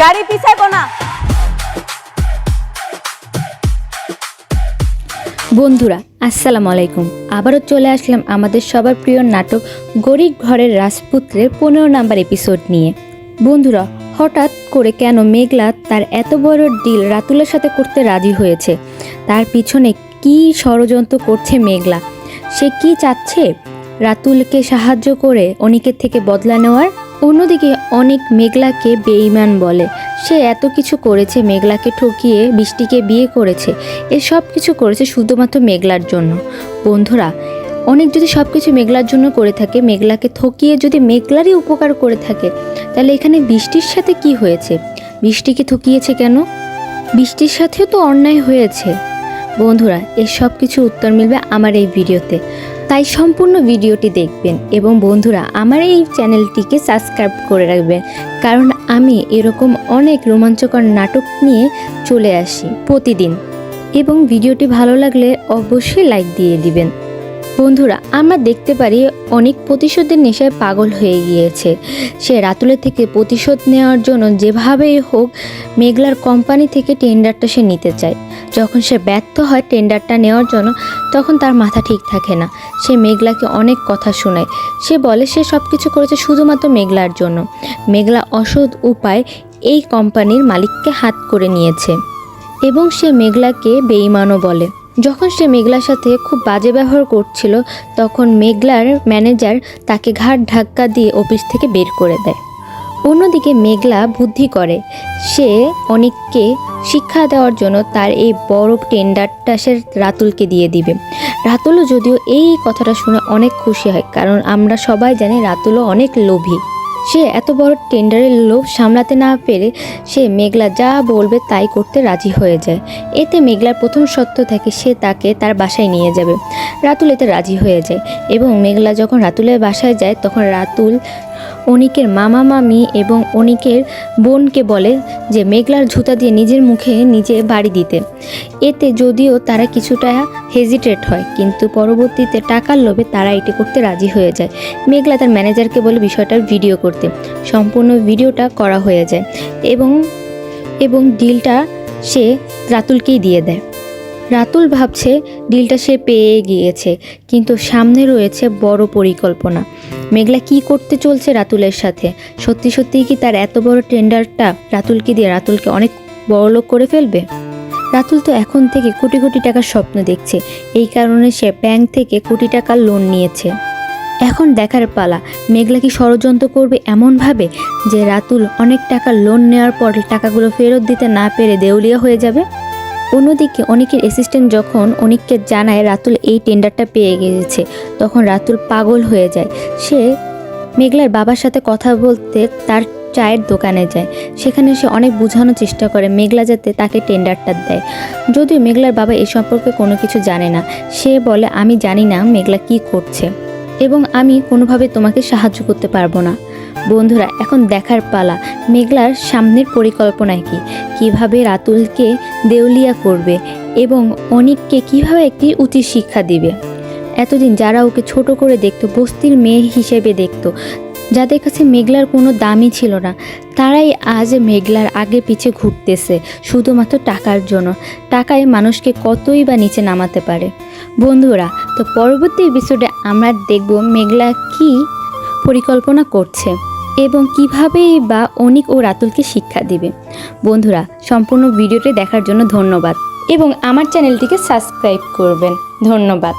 গাড়ি পিছাইবো না। বন্ধুরা আসসালামু আলাইকুম, আবারও চলে আসলাম আমাদের সবার প্রিয় নাটক গরিব ঘরের রাজপুত্রের 15 নাম্বার এপিসোড নিয়ে। বন্ধুরা, হঠাৎ করে কেন মেঘলা তার এত বড় ডিল রাতুলের সাথে করতে রাজি হয়েছে? তার পিছনে কি ষড়যন্ত্র করছে মেঘলা? সে কি চাচ্ছে? রাতুলকে সাহায্য করে অনিকের থেকে বদলা নেওয়ার। অন্যদিকে অনেক মেঘলাকে বেঈমান বলে। সে এত কিছু করেছে, মেঘলাকে ঠকিয়ে বৃষ্টিকে বিয়ে করেছে। এসব কিছু করেছে শুধুমাত্র মেঘলার জন্য। বন্ধুরা, অনেক যদি সব কিছু মেঘলার জন্য করে থাকে, মেঘলাকে ঠকিয়ে যদি মেঘলারই উপকার করে থাকে, তাহলে এখানে বৃষ্টির সাথে কি হয়েছে? বৃষ্টিকে ঠকিয়েছে কেন? বৃষ্টির সাথেও তো অন্যায় হয়েছে। বন্ধুরা, এর সব কিছু উত্তর মিলবে আমার এই ভিডিওতে, তাই সম্পূর্ণ ভিডিওটি দেখবেন। এবং বন্ধুরা, আমার এই চ্যানেলটিকে সাবস্ক্রাইব করে রাখবেন, কারণ আমি এরকম অনেক রোমাঞ্চকর নাটক নিয়ে চলে আসি প্রতিদিন। এবং ভিডিওটি ভালো লাগলে অবশ্যই লাইক দিয়ে দিবেন। বন্ধুরা, আমরা দেখতে পারি অনেক প্রতিশোধের নেশায় পাগল হয়ে গিয়েছে। সে রাতুলের থেকে প্রতিশোধ নেওয়ার জন্য যেভাবেই হোক মেঘলার কোম্পানি থেকে টেন্ডারটা সে নিতে চায়। যখন সে ব্যর্থ হয় টেন্ডারটা নেওয়ার জন্য, তখন তার মাথা ঠিক থাকে না। সে মেঘলাকে অনেক কথা শোনায়। সে বলে সে সব কিছু করেছে শুধুমাত্র মেঘলার জন্য। মেঘলা অসৎ উপায় এই কোম্পানির মালিককে হাত করে নিয়েছে এবং সে মেঘলাকে বেঈমানও বলে। যখন সে মেঘলার সাথে খুব বাজে ব্যবহার করছিল, তখন মেঘলার ম্যানেজার তাকে ঘাড় ধাক্কা দিয়ে অফিস থেকে বের করে দেয়। অন্যদিকে মেঘলা বুদ্ধি করে, সে অনেককে শিক্ষা দেওয়ার জন্য তার এই বড় টেন্ডারটা সে রাতুলকে দিয়ে দিবে। রাতুলও যদিও এই কথাটা শুনে অনেক খুশি হয়, কারণ আমরা সবাই জানি রাতুলও অনেক লোভী। সে এত বড় টেন্ডারের লোভ সামলাতে না পেরে সে মেঘলা যা বলবে তাই করতে রাজি হয়ে যায়। এতে মেঘলার প্রথম শর্ত থাকে সে তাকে তার বাসায় নিয়ে যাবে। রাতুল এতে রাজি হয়ে যায় এবং মেঘলা যখন রাতুলের বাসায় যায়, তখন রাতুল অনিকের মামা মামি এবং অনিকের বোনকে বলে যে মেঘলার জুতা দিয়ে নিজের মুখে নিজে বাড়ি দিতে। এতে যদিও তারা কিছুটা হেজিটেট হয়, কিন্তু পরবর্তীতে টাকার লোভে তারা এটি করতে রাজি হয়ে যায়। মেঘলা তার ম্যানেজারকে বলে বিষয়টা ভিডিও করতে। সম্পূর্ণ ভিডিওটা করা হয়ে যায় এবং ডিলটা সে রাতুলকেই দিয়ে দেয়। রাতুল ভাবছে ডিলটা সে পেয়ে গিয়েছে, কিন্তু সামনে রয়েছে বড় পরিকল্পনা। মেঘলা কি করতে চলছে রাতুলের সাথে? সত্যি সত্যিই কি তার এত বড় টেন্ডারটা রাতুলকে দিয়ে রাতুলকে অনেক বড়লোক করে ফেলবে? রাতুল তো এখন থেকে কোটি কোটি টাকার স্বপ্ন দেখছে। এই কারণে সে ব্যাংক থেকে কোটি টাকার লোন নিয়েছে। এখন দেখার পালা, মেঘলা কি ষড়যন্ত্র করবে এমনভাবে যে রাতুল অনেক টাকা লোন নেওয়ার পর টাকাগুলো ফেরত দিতে না পেরে দেউলিয়া হয়ে যাবে। অন্যদিকে অনিকের অ্যাসিস্ট্যান্ট যখন অনিককে জানায় রাতুল এই টেন্ডারটা পেয়ে গেছে, তখন রাতুল পাগল হয়ে যায়। সে মেঘলার বাবার সাথে কথা বলতে তার চায়ের দোকানে যায়। সেখানে সে অনেক বোঝানোর চেষ্টা করে মেঘলা যাতে তাকে টেন্ডারটা দেয়। যদিও মেঘলার বাবা এ সম্পর্কে কোনো কিছু জানে না। সে বলে, আমি জানি না মেঘলা কি করছে এবং আমি কোনোভাবে তোমাকে সাহায্য করতে পারবো না। বন্ধুরা, এখন দেখার পালা মেঘলার সামনের পরিকল্পনায় কিভাবে রাতুলকে দেউলিয়া করবে এবং অনিককে কিভাবে একটি উচিত শিক্ষা দিবে। এতদিন যারা ওকে ছোট করে দেখতো, বস্তির মেয়ে হিসেবে দেখতো, যাদের কাছে মেঘলার কোনো দামই ছিল না, তারাই আজ মেঘলার আগে পিছে ঘুরতেছে শুধুমাত্র টাকার জন্য। টাকায় মানুষকে কতই বা নিচে নামাতে পারে। বন্ধুরা, তো পরবর্তী এপিসোডে আমরা দেখব মেঘলা কি পরিকল্পনা করছে এবং কিভাবেই বা অনিক ও রাতুলকে শিক্ষা দিবে। বন্ধুরা, সম্পূর্ণ ভিডিওটি দেখার জন্য ধন্যবাদ এবং আমার চ্যানেলটিকে সাবস্ক্রাইব করবেন। ধন্যবাদ।